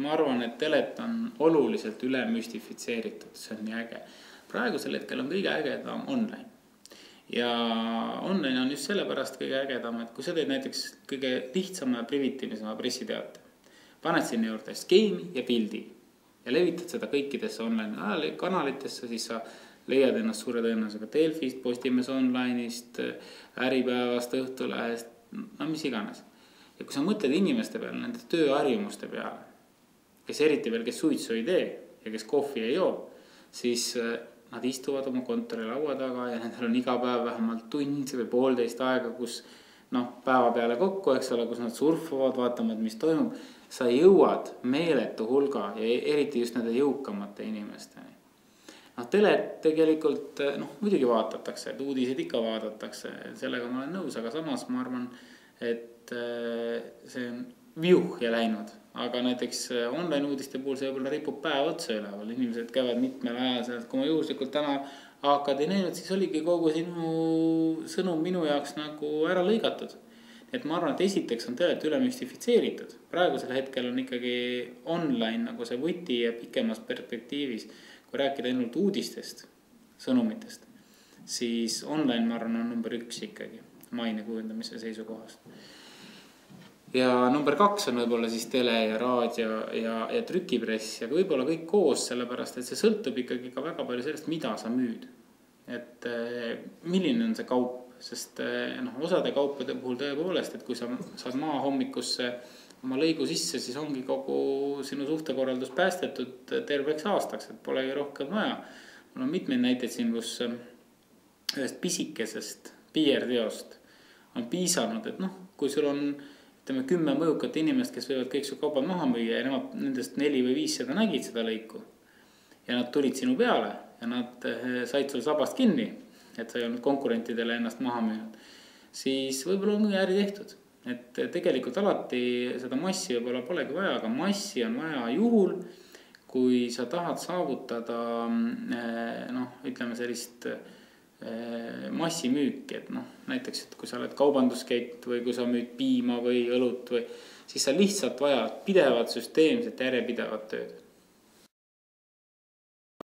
ma arvan, et telet on oluliselt üle müstifitseeritud, see on nii äge. Praegusel hetkel on kõige ägedam online. Ja online on just sellepärast kõige ägedam, et kui sa teed näiteks kõige lihtsama ja primitiivsema pressiteate, paned sinna juurde skeemi ja pildi ja levitad seda kõikidesse online kanalitesse, siis sa leiad ennast suure tõenäosusega Delfist, Postimees Online'ist, Äripäevast, Õhtulehest, no mis iganes. Ja kui sa mõtled inimeste peale, nende tööharjumuste peale, kes eriti veel, kes suitsu ei tee ja kes kohvi ei joo, siis nad istuvad oma kontori laua taga ja nendel on iga päev vähemalt tund või 1,5 aega, kus päeva peale kokku, eks ole, kus nad surfavad, vaatama, et mis toimub. Sa jõuad meeletu hulga ja eriti just nende jõukamate inimesteni. Telet tegelikult, muidugi vaatatakse, et uudiseid ikka vaadatakse, sellega ma olen nõus, aga samas ma arvan, et see on viuh ja läinud. Aga näiteks online uudiste puhul see võib-olla ripub päev otsa üleval. Inimesed käivad mitmel ajal, et kui ma juhuslikult täna AK-d ei näinud, siis oligi kogu sinu sõnum minu jaoks nagu ära lõigatud. Et ma arvan, et esiteks on telet üle müstifitseeritud. Praegusel hetkel on ikkagi online nagu see võti ja pikemas perspektiivis, kui rääkida ainult uudistest, sõnumitest, siis online ma arvan on number 1 ikkagi maine kujundamise seisukohast. Ja number 2 on võib-olla siis tele ja raadio ja trükipress ja võib-olla kõik koos, sellepärast, et see sõltub ikkagi ka väga palju sellest, mida sa müüd. Et milline on see kaup, sest osade kaupade puhul tõepoolest, et kui sa saad maa hommikusse oma lõigu sisse, siis ongi kogu sinu suhtekorraldus päästetud terveks aastaks, et polegi rohkem vaja. Mul on mitmeid näiteid siin, kus ühest pisikesest PR-teost on piisanud, et kui sul on 10 mõjukat inimest, kes võivad kõik su kaubad maha müüa ja nendest 4 või 5 seda nägid seda lõiku ja nad tulid sinu peale ja nad said sul sabast kinni, et sa ei olnud konkurentidele ennast maha müünud, siis võib-olla on äri tehtud. Et tegelikult alati seda massi võib-olla polegi vaja, aga massi on vaja juhul, kui sa tahad saavutada ütleme sellist massimüüki, et näiteks, et kui sa oled kaubanduskett või kui sa müüd piima või õlut või, siis sa lihtsalt vajad pidevat süsteemset järjepidevat tööd.